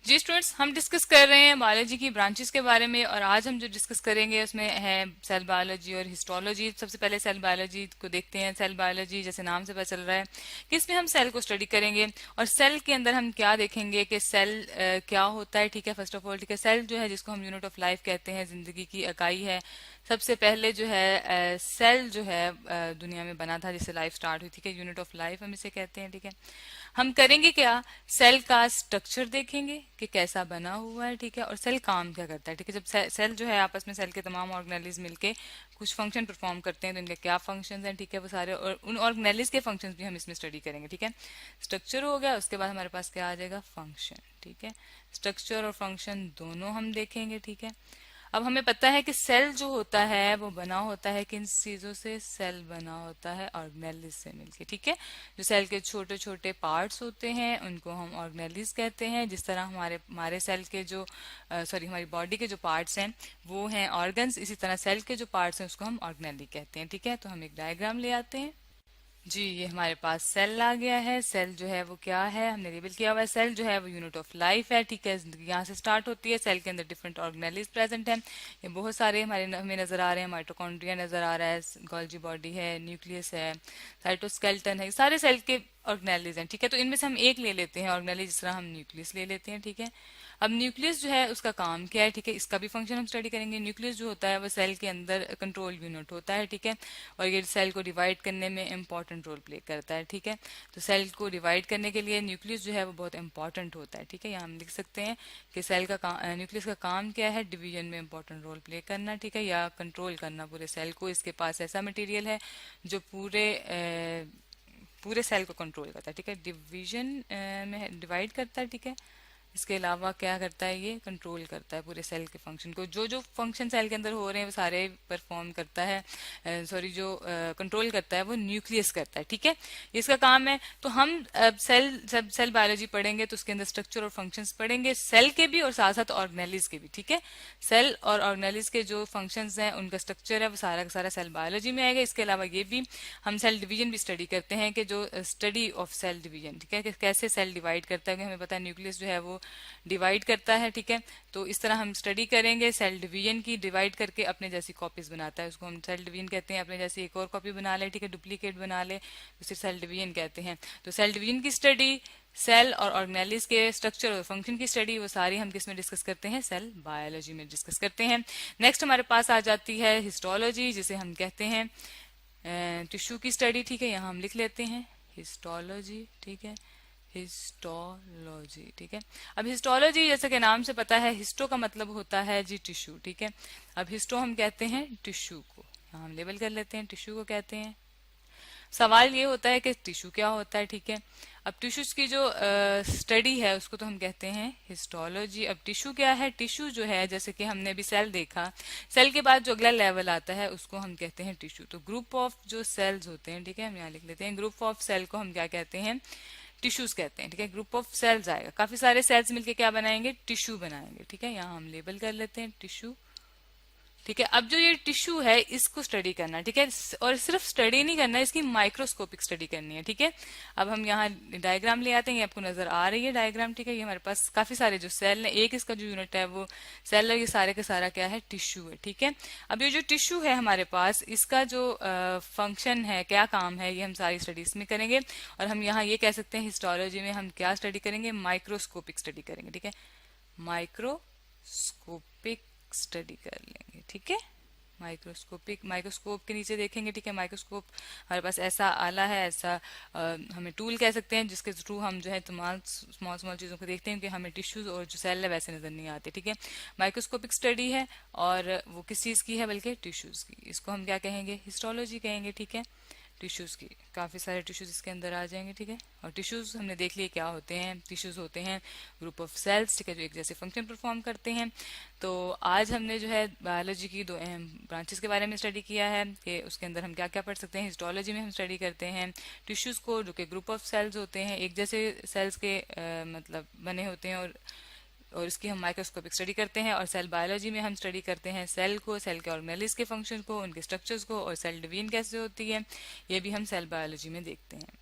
जी students, हम discuss कर रहे हैं बायोलॉजी की ब्रांचेस के बारे में। और आज हम जो डिस्कस करेंगे उसमें है सेल बायोलॉजी और हिस्टोलॉजी। सबसे पहले सेल बायोलॉजी को देखते हैं। सेल बायोलॉजी जैसे नाम से पता चल रहा है कि इसमें हम सेल को स्टडी करेंगे और सेल के अंदर हम क्या देखेंगे कि सेल क्या होता है। ठीक है, फर्स्ट ऑफ ऑल ठीक है, सेल जो है जिसको हम यूनिट ऑफ लाइफ कहते हैं, जिंदगी की इकाई है। सबसे पहले जो है सेल जो है दुनिया में बना था, जिससे लाइफ स्टार्ट हुई थी। ठीक है, यूनिट ऑफ लाइफ हम इसे कहते हैं। ठीक है, हम करेंगे क्या, सेल का स्ट्रक्चर देखेंगे कि कैसा बना हुआ है। ठीक है, और सेल काम क्या करता है। ठीक है, जब सेल जो है आपस में, सेल के तमाम ऑर्गेनेलिज मिलके कुछ फंक्शन परफॉर्म करते हैं तो इनके क्या फंक्शंस हैं। ठीक है, वो सारे और उन ऑर्गेनेलिज के फंक्शंस भी हम इसमें स्टडी करेंगे। ठीक है, स्ट्रक्चर हो गया, उसके बाद हमारे पास क्या आ जाएगा, फंक्शन। ठीक है, स्ट्रक्चर और फंक्शन दोनों हम देखेंगे। ठीक है, अब हमें पता है कि सेल जो होता है वो बना होता है किन चीजों से, सेल बना होता है ऑर्गेनेलिज से मिलके। ठीक है, जो सेल के छोटे छोटे पार्ट्स होते हैं उनको हम ऑर्गेनेलिज कहते हैं। जिस तरह हमारे हमारे सेल के जो हमारी बॉडी के जो पार्ट्स हैं वो हैं ऑर्गन्स, इसी तरह सेल के जो पार्ट्स हैं उसको हम ऑर्गेनेली कहते हैं। ठीक है, तो हम एक डायग्राम ले आते हैं। जी, ये हमारे पास सेल आ गया है। सेल जो है वो क्या है, हमने लेबल किया हुआ है। सेल जो है वो यूनिट ऑफ लाइफ है। ठीक है, जिंदगी यहाँ से स्टार्ट होती है। सेल के अंदर डिफरेंट ऑर्गेनेलिज प्रेजेंट हैं। ये बहुत सारे हमें नजर आ रहे हैं। माइटोकॉन्ड्रिया नजर आ रहा है, गोल्जी बॉडी है, न्यूक्लियस है, साइटोस्केलेटन है, सारे सेल के ऑर्गेनेलिज हैं। ठीक है, तो इनमें से हम एक ले लेते हैं ऑर्गेनेलिज, जिस तरह हम न्यूक्लियस ले लेते हैं। ठीक है, अब न्यूक्लियस जो है उसका काम क्या है। ठीक है, इसका भी फंक्शन हम स्टडी करेंगे। न्यूक्लियस जो होता है वो सेल के अंदर कंट्रोल यूनिट होता है। ठीक है, और ये सेल को डिवाइड करने में इंपॉर्टेंट रोल प्ले करता है। ठीक है, तो सेल को डिवाइड करने के लिए न्यूक्लियस जो है वो बहुत इंपॉर्टेंट होता है। ठीक है, यहाँ हम लिख सकते हैं कि सेल का न्यूक्लियस का काम क्या है, डिवीजन में इंपॉर्टेंट रोल प्ले करना। ठीक है, या कंट्रोल करना पूरे सेल को। इसके पास ऐसा मटेरियल है जो पूरे सेल को कंट्रोल करता है। ठीक है, डिवीजन में डिवाइड करता है। ठीक है, इसके अलावा क्या करता है, ये कंट्रोल करता है पूरे सेल के फंक्शन को। जो जो फंक्शन सेल के अंदर हो रहे हैं वो सारे परफॉर्म करता है, जो कंट्रोल करता है वो न्यूक्लियस करता है। ठीक है, ये इसका काम है। तो हम सेल बायोलॉजी पढ़ेंगे तो उसके अंदर स्ट्रक्चर और फंक्शंस पढ़ेंगे, सेल के भी और साथ साथ ऑर्गेनेलिज के भी। ठीक है, सेल और ऑर्गेनेलिज के जो फंक्शंस हैं उनका स्ट्रक्चर है वो सारा का सारा सेल बायोलॉजी में आएगा। इसके अलावा ये भी हम सेल डिवीजन भी स्टडी करते हैं कि जो स्टडी ऑफ सेल डिवीजन। ठीक है, कि कैसे सेल डिवाइड करता है, कि हमें पता है न्यूक्लियस जो है वो डिवाइड करता है। ठीक है, तो इस तरह हम स्टडी करेंगे सेल डिवीजन की। डिवाइड करके अपने जैसी कॉपीज बनाता है, उसको हम सेल डिवीजन कहते हैं। अपने जैसी एक और कॉपी बना ले, ठीक है, डुप्लीकेट बना ले, उसे सेल डिवीजन कहते हैं। तो सेल डिवीजन की स्टडी, सेल और ऑर्गेनेलिज के स्ट्रक्चर और फंक्शन की स्टडी, वो सारी हम किस में डिस्कस करते हैं, सेल बायोलॉजी में डिस्कस करते हैं। नेक्स्ट हमारे पास आ जाती है हिस्टोलॉजी, जिसे हम कहते हैं टिश्यू की स्टडी। ठीक है, यहाँ हम लिख लेते हैं हिस्टोलॉजी। ठीक है, हिस्टोलॉजी। ठीक है, अब हिस्टोलॉजी जैसे कि नाम से पता है, हिस्टो का मतलब होता है जी टिश्यू। ठीक है, अब हिस्टो हम कहते हैं टिश्यू को, यहाँ हम लेबल कर लेते हैं, टिश्यू को कहते हैं। सवाल ये होता है कि टिश्यू क्या होता है। ठीक है, अब टिश्यूज की जो स्टडी है उसको तो हम कहते हैं हिस्टोलॉजी। अब टिश्यू क्या है, टिश्यू जो है जैसे कि हमने अभी सेल देखा, सेल के बाद जो अगला लेवल आता है उसको हम कहते हैं टिश्यू। तो ग्रुप ऑफ जो सेल्स होते हैं, ठीक है, हम यहाँ लिख लेते हैं, ग्रुप ऑफ सेल को हम क्या कहते हैं, टिश्यूज कहते हैं। ठीक है, ग्रुप ऑफ सेल्स आएगा, काफी सारे सेल्स मिलके क्या बनाएंगे, टिश्यू बनाएंगे। ठीक है, यहाँ हम लेबल कर लेते हैं टिश्यू। ठीक है, अब जो ये टिश्यू है इसको स्टडी करना है। ठीक है, और सिर्फ स्टडी नहीं करना है, इसकी माइक्रोस्कोपिक स्टडी करनी है। ठीक है, अब हम यहाँ डायग्राम ले आते हैं, ये आपको नजर आ रही है डायग्राम। ठीक है, ये हमारे पास काफी सारे जो सेल है, एक इसका जो यूनिट है वो सेल है, ये सारे का सारा क्या है, टिश्यू है। ठीक है, अब ये जो टिश्यू है हमारे पास, इसका जो फंक्शन है, क्या काम है, ये हम सारी स्टडीज में करेंगे। और हम यहाँ ये कह सकते हैं हिस्टोलॉजी में हम क्या स्टडी करेंगे, माइक्रोस्कोपिक स्टडी करेंगे। ठीक है, माइक्रोस्कोपिक स्टडी कर लेंगे। ठीक है, माइक्रोस्कोप के नीचे देखेंगे। ठीक है, माइक्रोस्कोप हमारे पास ऐसा आला है, ऐसा हमें टूल कह सकते हैं, जिसके थ्रू हम जो है तमाम स्मॉल स्मॉल चीजों को देखते हैं कि हमें टिश्यूज और जो सेल है वैसे नजर नहीं आते। ठीक है, माइक्रोस्कोपिक स्टडी है और वो किस चीज की है, बल्कि टिश्यूज की। इसको हम क्या कहेंगे, हिस्टोलॉजी कहेंगे। ठीक है, टिश्यूज की, काफी सारे टिश्यूज इसके अंदर आ जाएंगे। ठीक है, और टिश्यूज हमने देख लिए क्या होते हैं, टिश्यूज होते हैं ग्रुप ऑफ सेल्स। ठीक है, जो एक जैसे फंक्शन परफॉर्म करते हैं। तो आज हमने जो है बायोलॉजी की दो अहम ब्रांचेस के बारे में स्टडी किया है कि उसके अंदर हम क्या क्या पढ़ सकते हैं। हिस्टोलॉजी में हम स्टडी करते हैं टिश्यूज को, जो कि ग्रुप ऑफ सेल्स होते हैं, एक जैसे सेल्स के मतलब बने होते हैं, और इसकी हम माइक्रोस्कोपिक स्टडी करते हैं। और सेल बायोलॉजी में हम स्टडी करते हैं सेल को, सेल के ऑर्गेनेलिज के फंक्शन को, उनके स्ट्रक्चर्स को, और सेल डिवीजन कैसे होती है, ये भी हम सेल बायोलॉजी में देखते हैं।